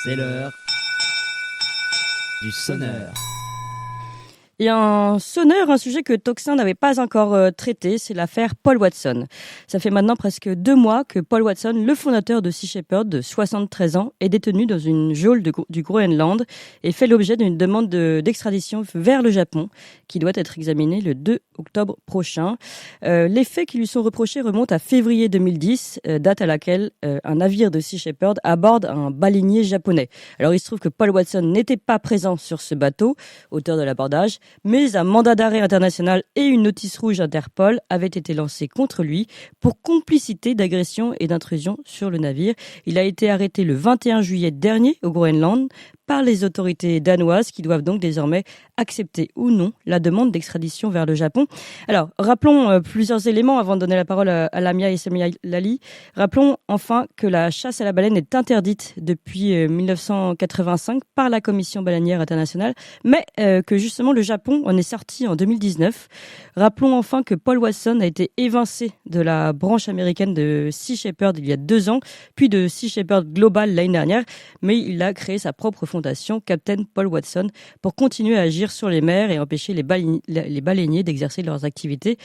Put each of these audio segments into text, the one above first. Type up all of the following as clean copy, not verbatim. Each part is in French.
C'est l'heure du sonneur. Et un sonneur, un sujet que Toxin n'avait pas encore traité, c'est l'affaire Paul Watson. Ça fait maintenant presque 2 mois que Paul Watson, le fondateur de Sea Shepherd de 73 ans, est détenu dans une geôle du Groenland et fait l'objet d'une demande d'extradition vers le Japon qui doit être examinée le 2 octobre prochain. Les faits qui lui sont reprochés remontent à février 2010, date à laquelle un navire de Sea Shepherd aborde un baleinier japonais. Alors il se trouve que Paul Watson n'était pas présent sur ce bateau, auteur de l'abordage, mais un mandat d'arrêt international et une notice rouge Interpol avaient été lancés contre lui pour complicité d'agression et d'intrusion sur le navire. Il a été arrêté le 21 juillet dernier au Groenland par les autorités danoises qui doivent donc désormais accepter ou non la demande d'extradition vers le Japon. Alors, rappelons plusieurs éléments avant de donner la parole à Lamia Essemlali. Rappelons enfin que la chasse à la baleine est interdite depuis 1985 par la Commission baleinière internationale, mais que justement le Japon en est sorti en 2019. Rappelons enfin que Paul Watson a été évincé de la branche américaine de Sea Shepherd il y a 2 ans, puis de Sea Shepherd Global l'année dernière, mais il a créé sa propre fondation, Captain Paul Watson, pour continuer à agir sur les mers et empêcher les baleiniers d'exercer leurs activités.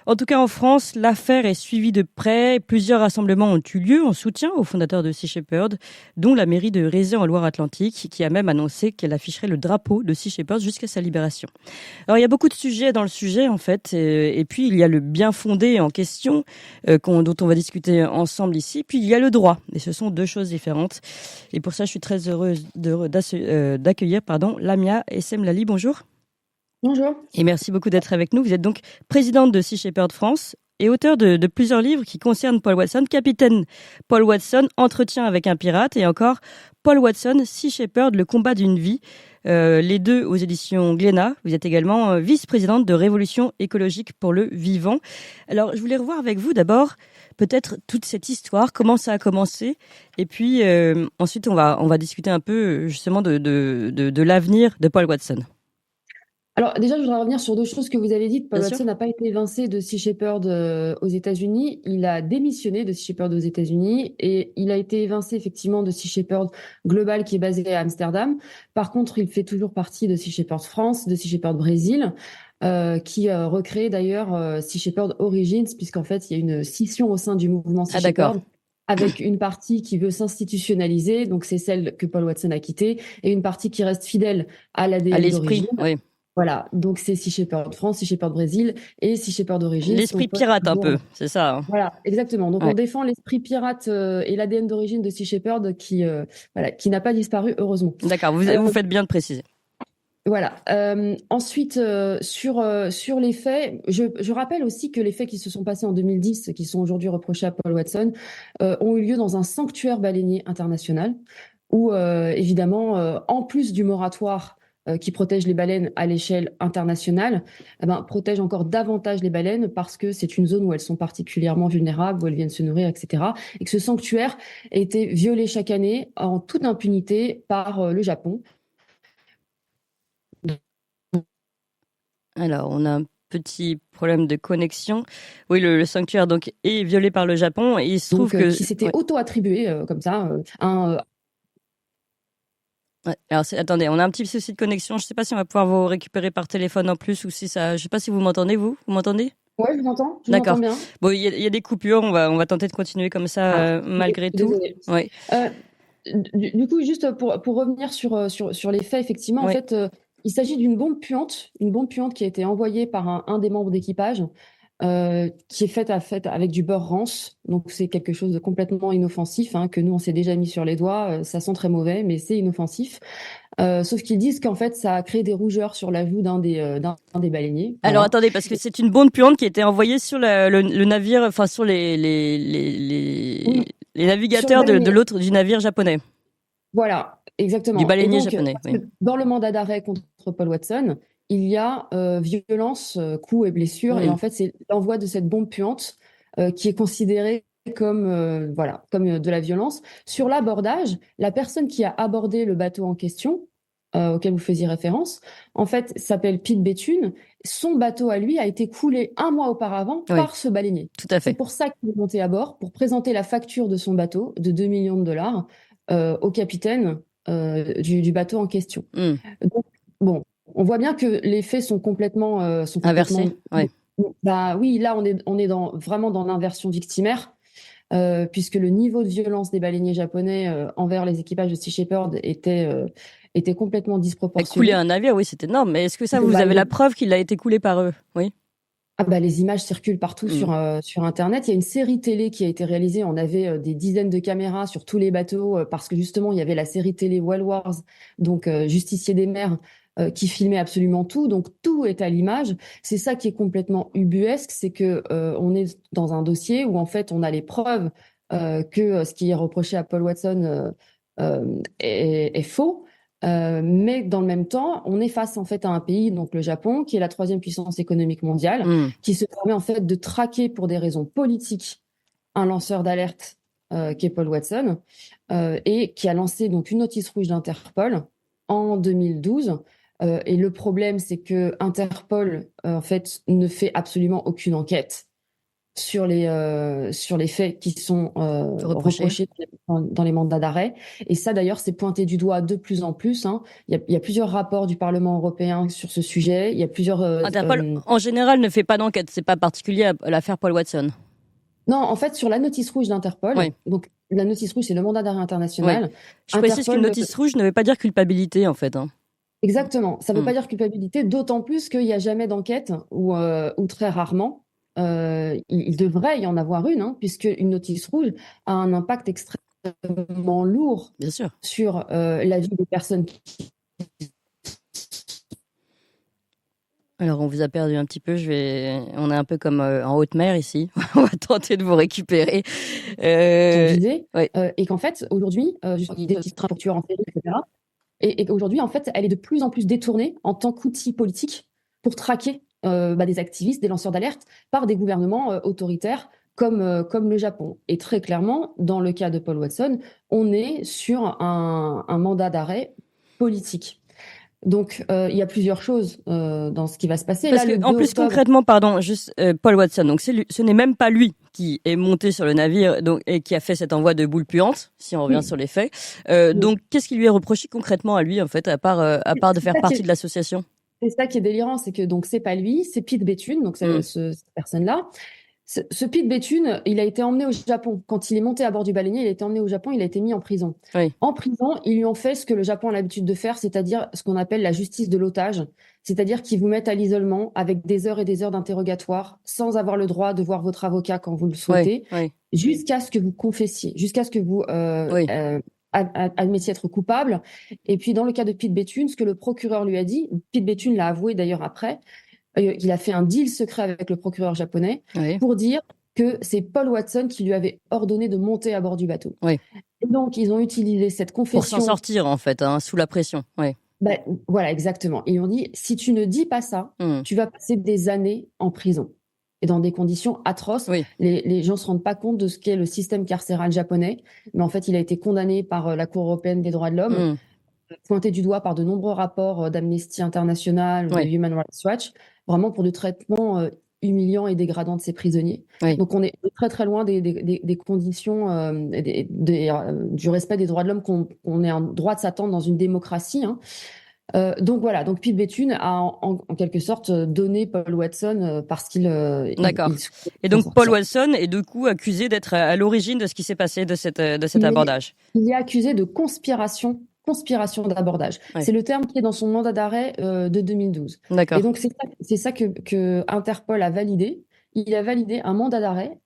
En tout cas, en France, l'affaire est suivie de près. Plusieurs rassemblements ont eu lieu en soutien au fondateur de Sea Shepherd, dont la mairie de Rézé en Loire-Atlantique, qui a même annoncé qu'elle afficherait le drapeau de Sea Shepherd jusqu'à sa libération. Alors, il y a beaucoup de sujets dans le sujet, en fait, et puis il y a le bien fondé en question, dont on va discuter ensemble ici, puis il y a le droit, et ce sont 2 choses différentes. Et pour ça, je suis très heureuse d'accueillir Lamia Essemlali. Bonjour. Bonjour. Et merci beaucoup d'être avec nous. Vous êtes donc présidente de Sea Shepherd France et auteur de plusieurs livres qui concernent Paul Watson. Capitaine Paul Watson, Entretien avec un pirate, et encore Paul Watson, Sea Shepherd, le combat d'une vie. Les 2 aux éditions Glénat. Vous êtes également vice-présidente de Révolution écologique pour le vivant. Alors, je voulais revoir avec vous d'abord peut-être toute cette histoire, comment ça a commencé, et puis ensuite on va discuter un peu justement de l'avenir de Paul Watson. Alors déjà, je voudrais revenir sur 2 choses que vous avez dites. Paul Bien Watson sûr. n'a pas été évincé de Sea Shepherd aux États-Unis. Il a démissionné de Sea Shepherd aux États-Unis et il a été évincé effectivement de Sea Shepherd Global qui est basé à Amsterdam. Par contre, il fait toujours partie de Sea Shepherd France, de Sea Shepherd Brésil, qui recrée d'ailleurs Sea Shepherd Origins, puisqu'en fait, il y a une scission au sein du mouvement Sea Shepherd, avec une partie qui veut s'institutionnaliser, donc c'est celle que Paul Watson a quittée, et une partie qui reste fidèle à l'ADN À l'esprit, d'origine. oui. Voilà, donc c'est Sea Shepherd France, Sea Shepherd Brésil et Sea Shepherd Origins. L'esprit pirate un peu, c'est ça. Hein. Voilà, exactement. Donc Ouais. on défend l'esprit pirate et l'ADN d'origine de Sea Shepherd qui n'a pas disparu, heureusement. D'accord, vous faites bien de préciser. Voilà. Ensuite, sur les faits, je rappelle aussi que les faits qui se sont passés en 2010, qui sont aujourd'hui reprochés à Paul Watson, ont eu lieu dans un sanctuaire baleinier international où, évidemment, en plus du moratoire qui protège les baleines à l'échelle internationale, protège encore davantage les baleines parce que c'est une zone où elles sont particulièrement vulnérables, où elles viennent se nourrir, etc. Et que ce sanctuaire a été violé chaque année en toute impunité par le Japon. Alors, on a un petit problème de connexion. Oui, le sanctuaire donc est violé par le Japon et il se trouve que qui s'était auto-attribué comme ça Ouais. Alors, attendez, on a un petit souci de connexion. Je ne sais pas si on va pouvoir vous récupérer par téléphone en plus ou si ça. Je ne sais pas si vous m'entendez, vous m'entendez? Ouais, je vous entends. Je D'accord. vous entends bien. Bon, il y a des coupures. On va tenter de continuer comme ça malgré tout. Désolée. Ouais. Du coup, juste pour revenir sur les faits, effectivement, en fait, il s'agit d'une bombe puante qui a été envoyée par un des membres d'équipage, qui est faite avec du beurre rance. Donc, c'est quelque chose de complètement inoffensif, que nous, on s'est déjà mis sur les doigts. Ça sent très mauvais, mais c'est inoffensif. Sauf qu'ils disent qu'en fait, ça a créé des rougeurs sur la joue d'un des baleiniers. Alors, attendez, parce que c'est une bombe puante qui a été envoyée sur le navire, enfin sur les navigateurs de l'autre du navire japonais. Voilà, exactement. Du baleinier japonais. Oui. Dans le mandat d'arrêt contre Paul Watson, il y a violence, coups et blessures, et en fait, c'est l'envoi de cette bombe puante qui est considérée comme de la violence. Sur l'abordage, la personne qui a abordé le bateau en question, auquel vous faisiez référence, en fait, s'appelle Pete Bethune. Son bateau à lui a été coulé 1 mois auparavant par ce baleinier. Tout à fait. C'est pour ça qu'il est monté à bord, pour présenter la facture de son bateau de $2 millions au capitaine du bateau en question. Hmm. Donc, bon, on voit bien que les faits sont complètement Inversé, ouais. Bah oui, là on est vraiment dans l'inversion victimaire. Puisque le niveau de violence des baleiniers japonais envers les équipages de Sea Shepherd était complètement Couler disproportionné. un navire, oui, c'est énorme. Mais est-ce que ça, vous Bah, avez la preuve qu'il a été coulé par eux? Oui. les images circulent partout sur Internet. Il y a une série télé qui a été réalisée. On avait des dizaines de caméras sur tous les bateaux parce que justement, il y avait la série télé Whale Wars, donc Justicier des mers, qui filmait absolument tout. Donc tout est à l'image. C'est ça qui est complètement ubuesque, c'est que on est dans un dossier où en fait on a les preuves que ce qui est reproché à Paul Watson est faux. Mais dans le même temps, on est face en fait à un pays, donc le Japon, qui est la troisième puissance économique mondiale, qui se permet en fait de traquer pour des raisons politiques un lanceur d'alerte qui est Paul Watson et qui a lancé donc une notice rouge d'Interpol en 2012. Et le problème, c'est que Interpol en fait ne fait absolument aucune enquête sur les faits qui sont reprochés dans les mandats d'arrêt. Et ça, d'ailleurs, c'est pointé du doigt de plus en plus. Hein. Il y a plusieurs rapports du Parlement européen sur ce sujet. Il y a plusieurs... Interpol, en général, ne fait pas d'enquête. C'est pas particulier à l'affaire Paul Watson. Non, en fait, sur la notice rouge d'Interpol, Oui. donc la notice rouge, c'est le mandat d'arrêt international. Oui. Je précise qu'une notice rouge ne veut pas dire culpabilité, en fait. Hein. Exactement. Ça ne veut pas dire culpabilité, d'autant plus qu'il n'y a jamais d'enquête, ou très rarement. Il devrait y en avoir une, hein, puisque une notice rouge a un impact extrêmement lourd Bien sûr. sur la vie des personnes. Alors, on vous a perdu un petit peu. On est un peu comme en haute mer ici. On va tenter de vous récupérer. Et qu'en fait, aujourd'hui, des petits trains pour tueurs en série, etc. Et qu'aujourd'hui, en fait, elle est de plus en plus détournée en tant qu'outil politique pour traquer des activistes, des lanceurs d'alerte par des gouvernements autoritaires comme le Japon. Et très clairement, dans le cas de Paul Watson, on est sur un mandat d'arrêt politique. Donc, il y a plusieurs choses dans ce qui va se passer. Parce que, en plus, concrètement, pardon, juste Paul Watson. Donc, ce n'est même pas lui qui est monté sur le navire et qui a fait cet envoi de boules puantes, si on revient sur les faits. Donc, qu'est-ce qui lui est reproché concrètement à lui, en fait, à part de faire partie de l'association? C'est ça qui est délirant, c'est que donc c'est pas lui, c'est Pete Bethune, donc cette personne-là. Ce Pete Bethune, il a été emmené au Japon. Quand il est monté à bord du baleinier, il a été emmené au Japon, il a été mis en prison. Oui. En prison, ils lui ont fait ce que le Japon a l'habitude de faire, c'est-à-dire ce qu'on appelle la justice de l'otage. C'est-à-dire qu'ils vous mettent à l'isolement avec des heures et des heures d'interrogatoire, sans avoir le droit de voir votre avocat quand vous le souhaitez, jusqu'à ce que vous confessiez, jusqu'à ce que vous admettiez être coupable. Et puis, dans le cas de Pete Bethune, ce que le procureur lui a dit, Pete Bethune l'a avoué d'ailleurs après, il a fait un deal secret avec le procureur japonais pour dire que c'est Paul Watson qui lui avait ordonné de monter à bord du bateau. Oui. Et donc, ils ont utilisé cette confession... Pour s'en sortir, en fait, sous la pression. Oui. Voilà, exactement. Ils ont dit, si tu ne dis pas ça, tu vas passer des années en prison. Et dans des conditions atroces. Oui. Les gens ne se rendent pas compte de ce qu'est le système carcéral japonais. Mais en fait, il a été condamné par la Cour européenne des droits de l'homme, pointé du doigt par de nombreux rapports d'Amnesty International, de Human Rights Watch, vraiment pour du traitement humiliant et dégradant de ces prisonniers. Donc on est très très loin des conditions du respect des droits de l'homme qu'on est en droit de s'attendre dans une démocratie. Hein. Donc voilà, donc Pete Bethune a en quelque sorte donné Paul Watson parce qu'il... D'accord. Et donc Paul Watson est du coup accusé d'être à l'origine de ce qui s'est passé de cet abordage. Il est accusé de conspiration d'abordage. C'est le terme qui est dans son mandat d'arrêt de 2012. D'accord. Et donc c'est ça que Interpol a validé. Il a validé un mandat d'arrêt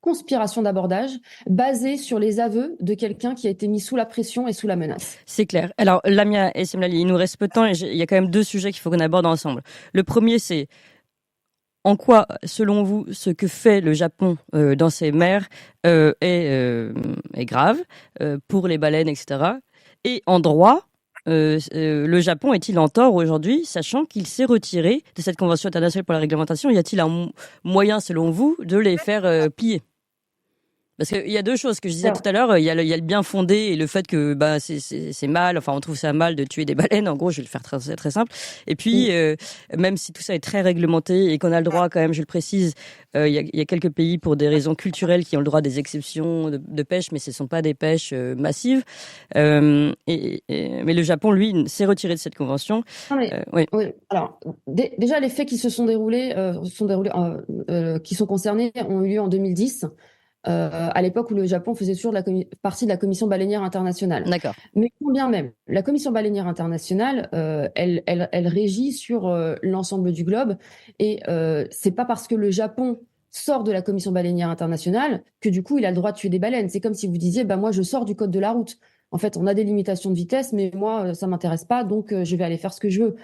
conspiration d'abordage basé sur les aveux de quelqu'un qui a été mis sous la pression et sous la menace. C'est clair. Alors Lamia et Semlali, il nous reste peu de temps et il y a quand même deux sujets qu'il faut qu'on aborde ensemble. Le premier, c'est en quoi, selon vous, ce que fait le Japon dans ses mers est grave pour les baleines, etc. Et en droit, le Japon est-il en tort aujourd'hui, sachant qu'il s'est retiré de cette convention internationale pour la réglementation? Y a-t-il un moyen, selon vous, de les faire plier? Parce qu'il y a deux choses que je disais Alors, tout à l'heure. Il y a le bien fondé et le fait que bah c'est mal. Enfin, on trouve ça mal de tuer des baleines. En gros, je vais le faire très très simple. Et puis, même si tout ça est très réglementé et qu'on a le droit quand même, je le précise, il y a quelques pays pour des raisons culturelles qui ont le droit à des exceptions de pêche, mais ce sont pas des pêches massives. Mais le Japon, lui, s'est retiré de cette convention. non, mais, Oui, oui. Alors, déjà, les faits qui se sont déroulés, qui sont concernés, ont eu lieu en 2010. À l'époque où le Japon faisait toujours partie de la Commission baleinière internationale. d'accord. Mais quand bien même, la Commission baleinière internationale, elle régit sur l'ensemble du globe, et c'est pas parce que le Japon sort de la Commission baleinière internationale que du coup il a le droit de tuer des baleines. C'est comme si vous disiez, bah moi je sors du code de la route. En fait, on a des limitations de vitesse, mais moi ça m'intéresse pas, donc je vais aller faire ce que je veux.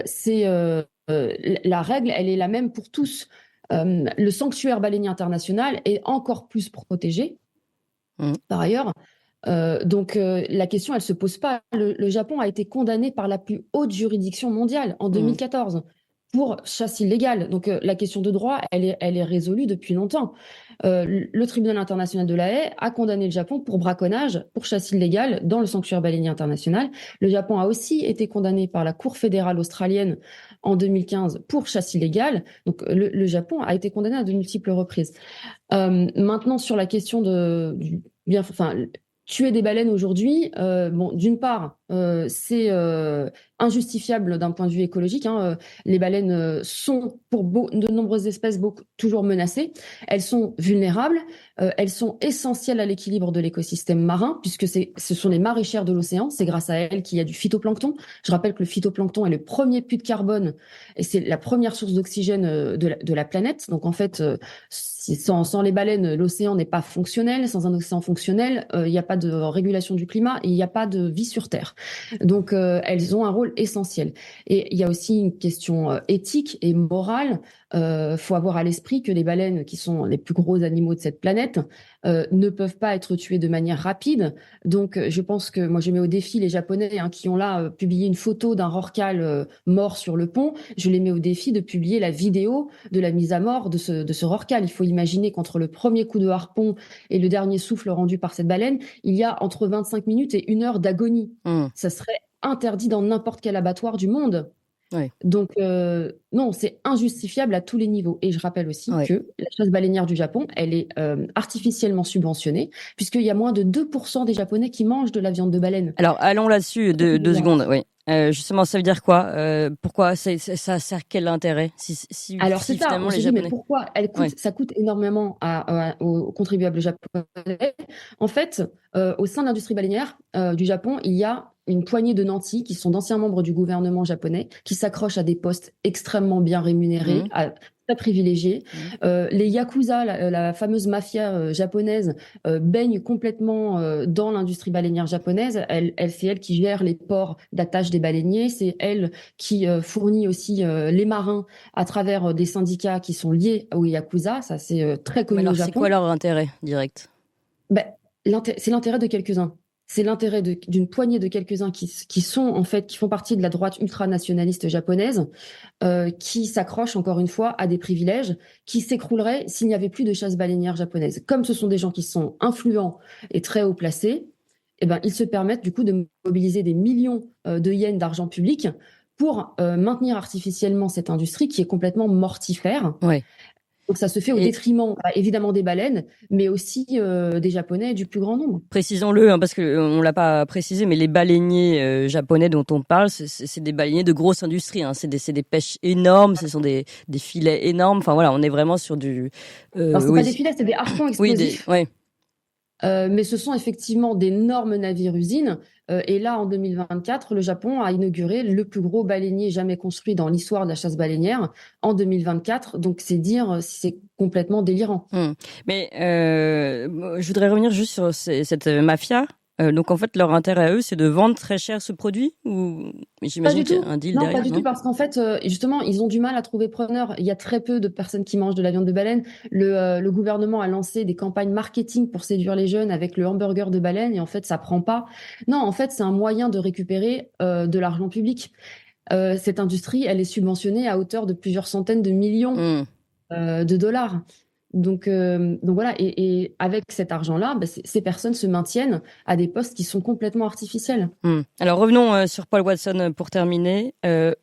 C'est la règle, elle est la même pour tous. Le sanctuaire baleinier international est encore plus protégé, Mm. par ailleurs. Donc la question, elle se pose pas. Le Japon a été condamné par la plus haute juridiction mondiale en 2014 pour chasse illégale. Donc la question de droit, elle est résolue depuis longtemps. Le tribunal international de La Haye a condamné le Japon pour braconnage, pour chasse illégale dans le sanctuaire baleinier international. Le Japon a aussi été condamné par la Cour fédérale australienne en 2015 pour chasse illégale. Donc le Japon a été condamné à de multiples reprises. Maintenant, sur la question enfin, tuer des baleines aujourd'hui, bon, d'une part, c'est injustifiable d'un point de vue écologique, hein. Les baleines sont, pour de nombreuses espèces, toujours menacées. Elles sont vulnérables. Elles sont essentielles à l'équilibre de l'écosystème marin, puisque ce sont les maraîchères de l'océan. C'est grâce à elles qu'il y a du phytoplancton. Je rappelle que le phytoplancton est le premier puits de carbone et c'est la première source d'oxygène de la planète. Donc en fait, sans les baleines, l'océan n'est pas fonctionnel. Sans un océan fonctionnel, il n'y a pas de régulation du climat et il n'y a pas de vie sur Terre. Donc, elles ont un rôle essentiel. Et il y a aussi une question éthique et morale. Faut avoir à l'esprit que les baleines, qui sont les plus gros animaux de cette planète, ne peuvent pas être tuées de manière rapide. Donc, je pense que moi, je mets au défi les Japonais, hein, qui ont là publié une photo d'un rorqual mort sur le pont. Je les mets au défi de publier la vidéo de la mise à mort de ce rorqual. Il faut imaginer qu'entre le premier coup de harpon et le dernier souffle rendu par cette baleine, il y a entre 25 minutes et 1 heure d'agonie. Mm. Ça serait interdit dans n'importe quel abattoir du monde. Oui. Donc, non, c'est injustifiable à tous les niveaux. Et je rappelle aussi Ouais. que la chasse baleinière du Japon, elle est artificiellement subventionnée, puisqu'il y a moins de 2% des Japonais qui mangent de la viande de baleine. Alors, allons là-dessus deux secondes. Oui. Justement, ça veut dire quoi? Pourquoi ça sert quel intérêt Alors, si c'est ça, finalement on les se dit, mais Japonais. pourquoi Ouais. ça coûte énormément aux contribuables japonais. En fait, au sein de l'industrie baleinière du Japon, il y a une poignée de nantis qui sont d'anciens membres du gouvernement japonais, qui s'accrochent à des postes extrêmement bien rémunérés, très privilégiés. Les yakuza, la fameuse mafia japonaise, baigne complètement dans l'industrie baleinière japonaise. C'est elle qui gère les ports d'attache des baleiniers. C'est elle qui fournit aussi les marins à travers des syndicats qui sont liés aux yakuza. Ça, c'est très Mais connu au alors, c'est Japon. quoi leur intérêt direct? Ben, c'est l'intérêt de quelques-uns. C'est l'intérêt d'une poignée de quelques-uns qui sont en fait qui font partie de la droite ultranationaliste japonaise, qui s'accrochent encore une fois à des privilèges qui s'écrouleraient s'il n'y avait plus de chasse baleinière japonaise. Comme ce sont des gens qui sont influents et très haut placés, eh ben ils se permettent du coup de mobiliser des millions de yens d'argent public pour maintenir artificiellement cette industrie qui est complètement mortifère. Ouais. Donc ça se fait au détriment évidemment des baleines, mais aussi des Japonais du plus grand nombre. Précisons-le, hein, parce que on l'a pas précisé, mais les baleiniers japonais dont on parle, c'est des baleiniers de grosse industrie. Hein. C'est des pêches énormes, ce sont des filets énormes. Enfin voilà, on est vraiment sur du. Alors c'est Oui. pas des filets, c'est des harpons Oui, explosifs. ouais. Mais ce sont effectivement d'énormes navires-usines. Et là, en 2024, le Japon a inauguré le plus gros baleinier jamais construit dans l'histoire de la chasse baleinière en 2024. Donc, c'est dire si c'est complètement délirant. Mais je voudrais revenir juste sur cette mafia. Donc, en fait, leur intérêt à eux, c'est de vendre très cher ce produit ou j'imagine qu'il y a un deal Non, derrière. pas du tout, parce qu'en fait, justement, ils ont du mal à trouver preneur. Il y a très peu de personnes qui mangent de la viande de baleine. Le gouvernement a lancé des campagnes marketing pour séduire les jeunes avec le hamburger de baleine, et en fait, ça prend pas. Non, en fait, c'est un moyen de récupérer de l'argent public. Cette industrie, elle est subventionnée à hauteur de plusieurs centaines de millions de dollars. Donc voilà, et avec cet argent-là, ces personnes se maintiennent à des postes qui sont complètement artificiels. Alors revenons sur Paul Watson pour terminer.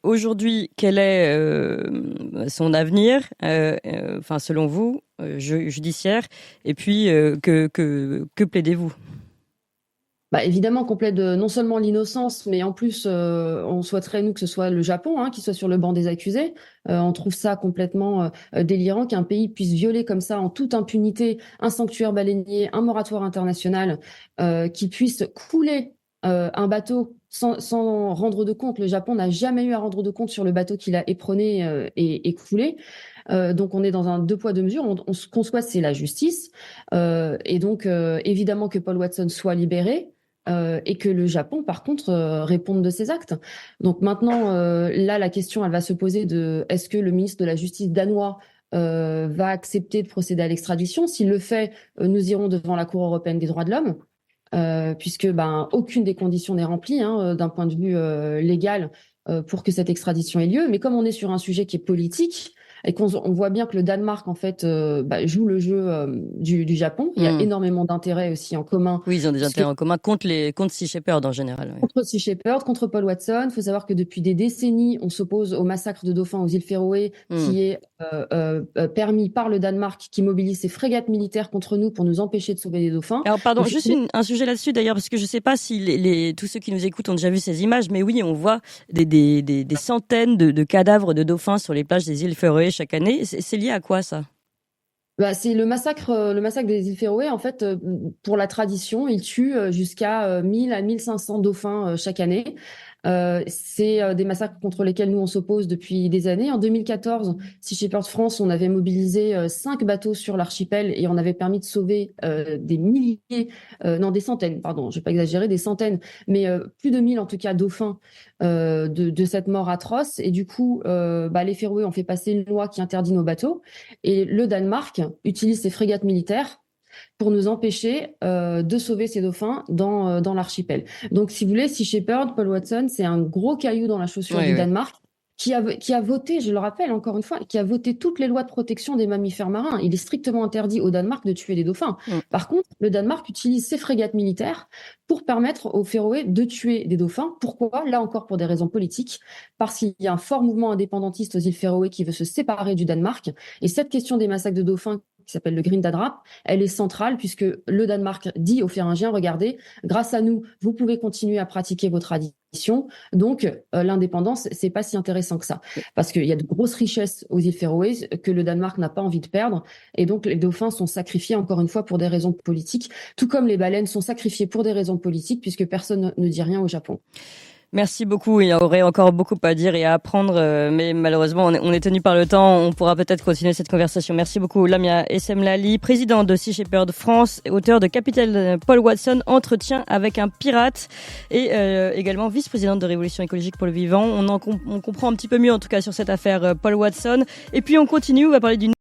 Aujourd'hui, quel est son avenir, enfin selon vous, judiciaire, et puis que plaidez-vous? Évidemment, qu'on plaide non seulement l'innocence, mais en plus, on souhaiterait, nous, que ce soit le Japon qui soit sur le banc des accusés. On trouve ça complètement délirant qu'un pays puisse violer comme ça, en toute impunité, un sanctuaire baleinier, un moratoire international, qui puisse couler un bateau sans rendre de compte. Le Japon n'a jamais eu à rendre de compte sur le bateau qu'il a éperonné et coulé. Donc on est dans un deux poids deux mesures. Ce qu'on souhaite, c'est la justice. Et donc évidemment que Paul Watson soit libéré. Et que le Japon, par contre, réponde de ses actes. Donc maintenant, là, la question, elle va se poser de est-ce que le ministre de la Justice danois va accepter de procéder à l'extradition? S'il le fait, nous irons devant la Cour européenne des droits de l'homme, puisque aucune des conditions n'est remplie d'un point de vue légal pour que cette extradition ait lieu. Mais comme on est sur un sujet qui est politique, et qu'on voit bien que le Danemark en fait joue le jeu du Japon. Il y a énormément d'intérêts aussi en commun. Oui, ils ont des intérêts en commun contre Sea Shepherd en général. Oui. Contre Sea Shepherd, contre Paul Watson. Il faut savoir que depuis des décennies, on s'oppose au massacre de dauphins aux îles Féroé, qui est permis par le Danemark, qui mobilise ses frégates militaires contre nous pour nous empêcher de sauver des dauphins. Alors pardon, juste un sujet là-dessus d'ailleurs, parce que je ne sais pas si tous ceux qui nous écoutent ont déjà vu ces images, mais oui, on voit des centaines de cadavres de dauphins sur les plages des îles Féroé chaque année. C'est lié à quoi ça? C'est le massacre des îles Féroé. En fait, pour la tradition, ils tuent jusqu'à 1000 à 1500 dauphins chaque année. C'est des massacres contre lesquels nous on s'oppose depuis des années. En 2014, Sea Shepherd France, on avait mobilisé 5 bateaux sur l'archipel et on avait permis de sauver des milliers, non des centaines, pardon, je vais pas exagérer, des centaines, mais plus de 1000 en tout cas dauphins de cette mort atroce. Et du coup, les Féroé ont fait passer une loi qui interdit nos bateaux et le Danemark utilise ses frégates militaires pour nous empêcher de sauver ces dauphins dans l'archipel. Donc, si vous voulez, Sea Shepherd, Paul Watson, c'est un gros caillou dans la chaussure du Danemark qui a voté, je le rappelle encore une fois, qui a voté toutes les lois de protection des mammifères marins. Il est strictement interdit au Danemark de tuer des dauphins. Par contre, le Danemark utilise ses frégates militaires pour permettre aux Féroé de tuer des dauphins. Pourquoi? Là encore pour des raisons politiques, parce qu'il y a un fort mouvement indépendantiste aux îles Féroé qui veut se séparer du Danemark. Et cette question des massacres de dauphins qui s'appelle le Grindadrap, elle est centrale puisque le Danemark dit aux Féringiens, regardez, grâce à nous, vous pouvez continuer à pratiquer vos traditions. Donc, l'indépendance, c'est pas si intéressant que ça. Parce qu'il y a de grosses richesses aux îles Féroé que le Danemark n'a pas envie de perdre. Et donc, les dauphins sont sacrifiés, encore une fois, pour des raisons politiques, tout comme les baleines sont sacrifiées pour des raisons politiques puisque personne ne dit rien au Japon. Merci beaucoup. Il y aurait encore beaucoup à dire et à apprendre, mais malheureusement, on est tenu par le temps. On pourra peut-être continuer cette conversation. Merci beaucoup, Lamia Essemlali, président de Sea Shepherd France, auteur de Capitaine Paul Watson, entretien avec un pirate, et également vice-présidente de Révolution écologique pour le vivant. On comprend un petit peu mieux, en tout cas, sur cette affaire Paul Watson. Et puis, on continue. On va parler d'une